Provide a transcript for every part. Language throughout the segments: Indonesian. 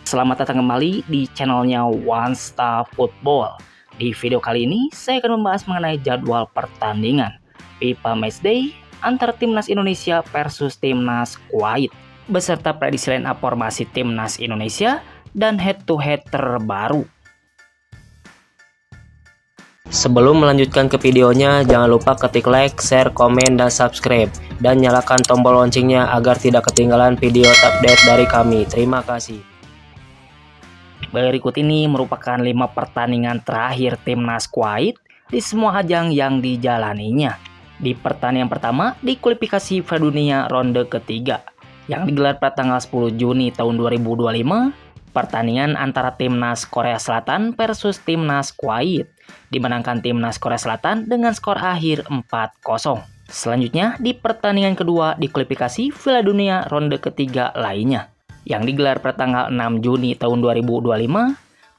Selamat datang kembali di channelnya One Star Football. Di video kali ini saya akan membahas mengenai jadwal pertandingan FIFA Matchday antara Timnas Indonesia versus Timnas Kuwait beserta prediksi line up formasi Timnas Indonesia dan head to head terbaru. Sebelum melanjutkan ke videonya, jangan lupa ketik like, share, komen, dan subscribe, dan nyalakan tombol loncengnya agar tidak ketinggalan video update dari kami. Terima kasih. Berikut ini merupakan 5 pertandingan terakhir Timnas Kuwait di semua ajang yang dijalaninya. Di pertandingan pertama di kualifikasi Piala Dunia ronde ketiga yang digelar pada tanggal 10 Juni tahun 2025, pertandingan antara Timnas Korea Selatan versus Timnas Kuwait dimenangkan Timnas Korea Selatan dengan skor akhir 4-0. Selanjutnya di pertandingan kedua di kualifikasi Piala Dunia ronde ketiga lainnya yang digelar pada tanggal 6 Juni tahun 2025,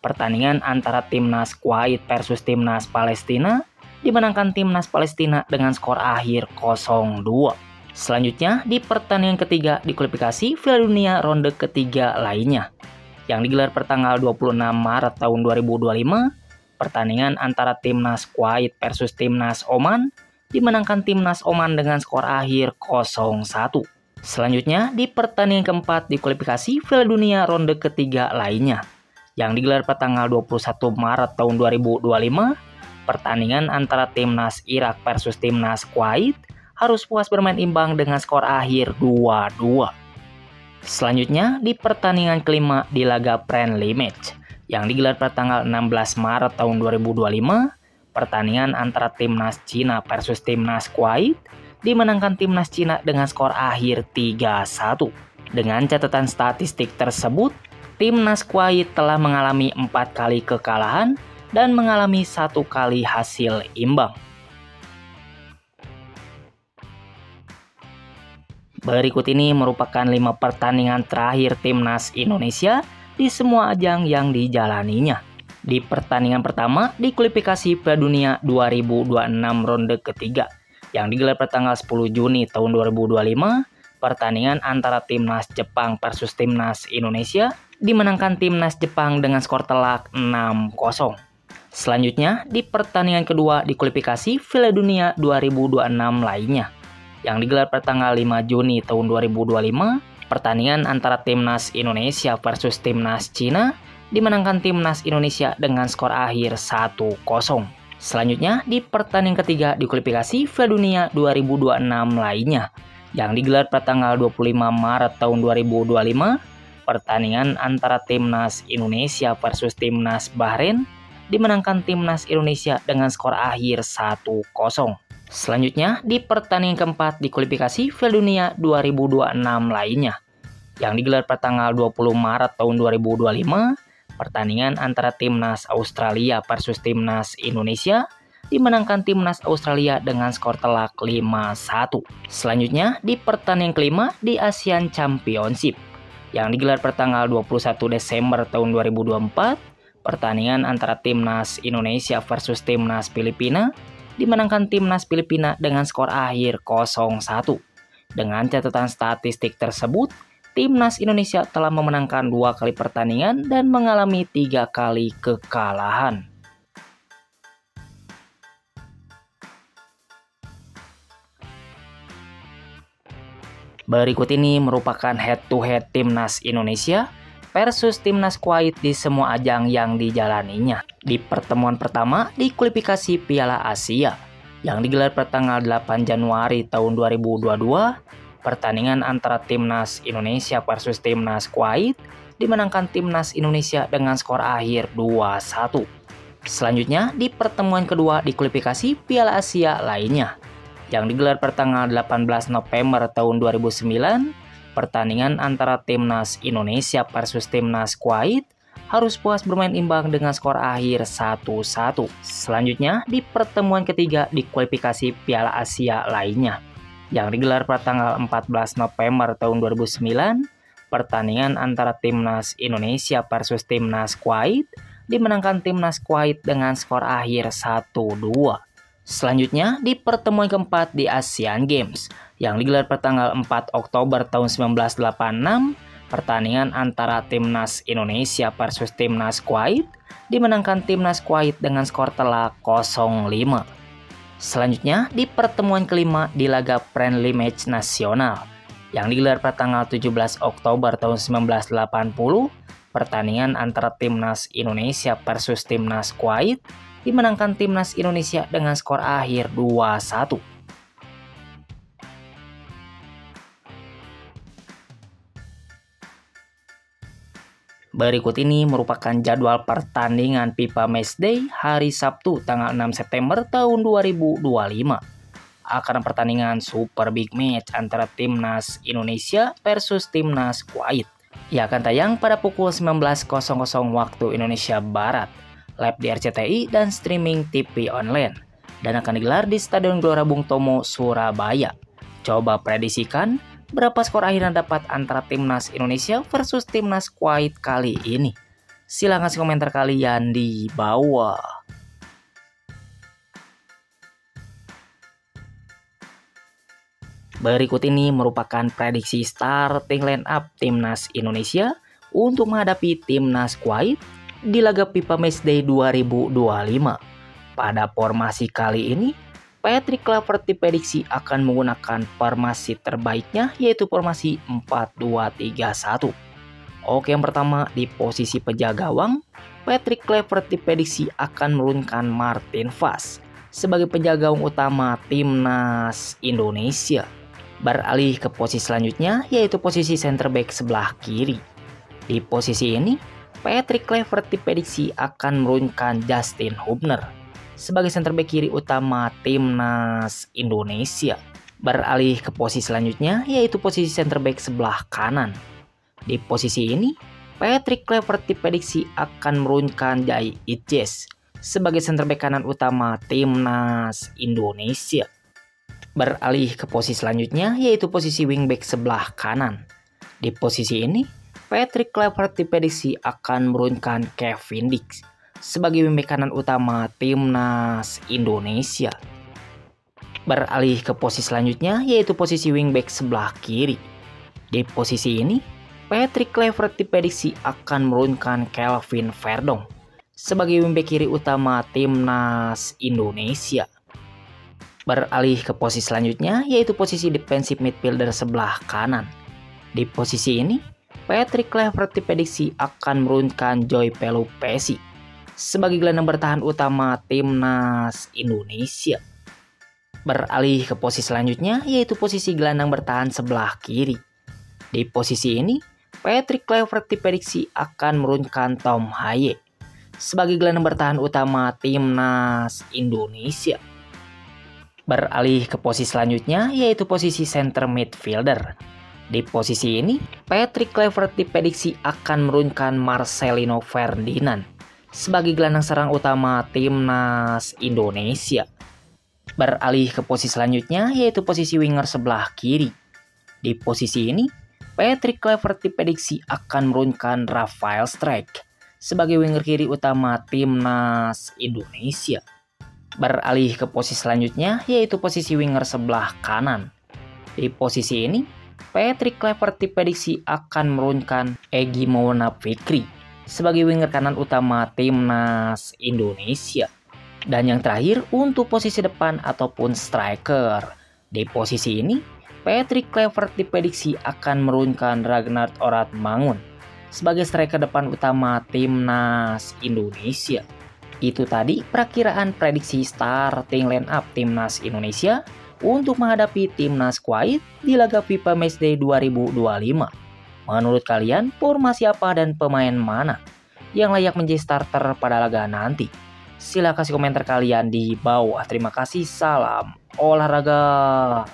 pertandingan antara Timnas Kuwait versus Timnas Palestina dimenangkan Timnas Palestina dengan skor akhir 0-2. Selanjutnya di pertandingan ketiga di kualifikasi Piala Dunia ronde ketiga lainnya yang digelar pada tanggal 26 Maret tahun 2025, pertandingan antara Timnas Kuwait versus Timnas Oman dimenangkan Timnas Oman dengan skor akhir 0-1. Selanjutnya di pertandingan keempat di kualifikasi Piala Dunia ronde ketiga lainnya yang digelar pada tanggal 21 Maret tahun 2025, pertandingan antara Timnas Irak versus Timnas Kuwait harus puas bermain imbang dengan skor akhir 2-2. Selanjutnya di pertandingan kelima di laga friendly match yang digelar pada tanggal 16 Maret tahun 2025, pertandingan antara Timnas Cina versus Timnas Kuwait dimenangkan Timnas Cina dengan skor akhir 3-1. Dengan catatan statistik tersebut, Timnas Kuwait telah mengalami 4 kali kekalahan dan mengalami 1 kali hasil imbang. Berikut ini merupakan 5 pertandingan terakhir Timnas Indonesia di semua ajang yang dijalaninya. Di pertandingan pertama di kualifikasi Piala Dunia 2026 ronde ketiga yang digelar pada tanggal 10 Juni tahun 2025, pertandingan antara Timnas Jepang versus Timnas Indonesia dimenangkan Timnas Jepang dengan skor telak 6-0. Selanjutnya di pertandingan kedua di kualifikasi Piala Dunia 2026 lainnya yang digelar pada tanggal 5 Juni tahun 2025, pertandingan antara Timnas Indonesia versus Timnas Cina dimenangkan Timnas Indonesia dengan skor akhir 1-0. Selanjutnya di pertandingan ketiga di kualifikasi Piala Dunia 2026 lainnya yang digelar pada tanggal 25 Maret tahun 2025, pertandingan antara Timnas Indonesia versus Timnas Bahrain dimenangkan Timnas Indonesia dengan skor akhir 1-0. Selanjutnya di pertandingan keempat di kualifikasi Piala Dunia 2026 lainnya yang digelar pada tanggal 20 Maret tahun 2025, pertandingan antara Timnas Australia versus Timnas Indonesia dimenangkan Timnas Australia dengan skor telak 5-1. Selanjutnya di pertandingan kelima di ASEAN Championship yang digelar pada tanggal 21 Desember tahun 2024, pertandingan antara Timnas Indonesia versus Timnas Filipina dimenangkan Timnas Filipina dengan skor akhir 0-1. Dengan catatan statistik tersebut, Timnas Indonesia telah memenangkan 2 kali pertandingan dan mengalami 3 kali kekalahan. Berikut ini merupakan head-to-head Timnas Indonesia versus Timnas Kuwait di semua ajang yang dijalaninya. Di pertemuan pertama di kualifikasi Piala Asia yang digelar pada tanggal 8 Januari tahun 2022, pertandingan antara Timnas Indonesia versus Timnas Kuwait dimenangkan Timnas Indonesia dengan skor akhir 2-1. Selanjutnya di pertemuan kedua di kualifikasi Piala Asia lainnya yang digelar pada tanggal 18 November tahun 2009, pertandingan antara Timnas Indonesia versus Timnas Kuwait harus puas bermain imbang dengan skor akhir 1-1. Selanjutnya di pertemuan ketiga di kualifikasi Piala Asia lainnya yang digelar pada tanggal 14 November tahun 2009, pertandingan antara Timnas Indonesia versus Timnas Kuwait dimenangkan Timnas Kuwait dengan skor akhir 1-2. Selanjutnya di pertemuan keempat di Asian Games yang digelar pada tanggal 4 Oktober tahun 1986, Pertandingan antara Timnas Indonesia versus Timnas Kuwait dimenangkan Timnas Kuwait dengan skor telak 0-5. Selanjutnya di pertemuan kelima di laga friendly match nasional yang digelar pada tanggal 17 Oktober tahun 1980, pertandingan antara Timnas Indonesia versus Timnas Kuwait dimenangkan Timnas Indonesia dengan skor akhir 2-1. Berikut ini merupakan jadwal pertandingan FIFA Matchday hari Sabtu tanggal 6 September tahun 2025. Akan pertandingan Super Big Match antara Timnas Indonesia versus Timnas Kuwait. Ia akan tayang pada pukul 19.00 waktu Indonesia Barat, live di RCTI dan streaming TV online, dan akan digelar di Stadion Gelora Bung Tomo, Surabaya. Coba prediksikan berapa skor akhir yang dapat antara Timnas Indonesia versus Timnas Kuwait kali ini? Silahkan kasih komentar kalian di bawah. Berikut ini merupakan prediksi starting line up Timnas Indonesia untuk menghadapi Timnas Kuwait di laga FIFA Matchday 2025. Pada formasi kali ini, Patrick Kluivert diprediksi akan menggunakan formasi terbaiknya, yaitu formasi 4-2-3-1. Oke, yang pertama di posisi penjaga gawang, Patrick Kluivert diprediksi akan menurunkan Martin Vaz sebagai penjaga gawang utama Timnas Indonesia. Beralih ke posisi selanjutnya, yaitu posisi center back sebelah kiri. Di posisi ini, Patrick Kluivert diprediksi akan menurunkan Justin Hubner sebagai center back kiri utama Timnas Indonesia. Beralih ke posisi selanjutnya, yaitu posisi center back sebelah kanan. Di posisi ini, Patrick Kluivert diprediksi akan menurunkan Jai Itjes sebagai center back kanan utama Timnas Indonesia. Beralih ke posisi selanjutnya, yaitu posisi wingback sebelah kanan. Di posisi ini, Patrick Kluivert diprediksi akan menurunkan Kevin Dix sebagai wingback kanan utama Timnas Indonesia. Beralih ke posisi selanjutnya, yaitu posisi wingback sebelah kiri. Di posisi ini, Patrick Kluivert diprediksi akan menurunkan Kelvin Verdong sebagai wingback kiri utama Timnas Indonesia. Beralih ke posisi selanjutnya, yaitu posisi defensive midfielder sebelah kanan. Di posisi ini, Patrick Kluivert diprediksi akan menurunkan Joy Pelupessy sebagai gelandang bertahan utama Timnas Indonesia. Beralih ke posisi selanjutnya, yaitu posisi gelandang bertahan sebelah kiri. Di posisi ini, Patrick Kluivert diprediksi akan menurunkan Tom Haye sebagai gelandang bertahan utama Timnas Indonesia. Beralih ke posisi selanjutnya, yaitu posisi center midfielder. Di posisi ini, Patrick Kluivert diprediksi akan menurunkan Marcelino Ferdinand sebagai gelandang serang utama Timnas Indonesia. Beralih ke posisi selanjutnya, yaitu posisi winger sebelah kiri. Di posisi ini, Patrick Kluivert diprediksi akan menurunkan Rafael Strijk sebagai winger kiri utama Timnas Indonesia. Beralih ke posisi selanjutnya, yaitu posisi winger sebelah kanan. Di posisi ini, Patrick Kluivert diprediksi akan menurunkan Egy Maulana Fikri sebagai winger kanan utama Timnas Indonesia. Dan yang terakhir untuk posisi depan ataupun striker. Di posisi ini, Patrick Kluivert diprediksi akan menurunkan Ragnar Oratmangun sebagai striker depan utama Timnas Indonesia. Itu tadi perakiraan prediksi starting line up Timnas Indonesia untuk menghadapi Timnas Kuwait di laga FIFA Matchday 2025. Menurut kalian, formasi apa dan pemain mana yang layak menjadi starter pada laga nanti? Silahkan kasih komentar kalian di bawah. Terima kasih, salam olahraga.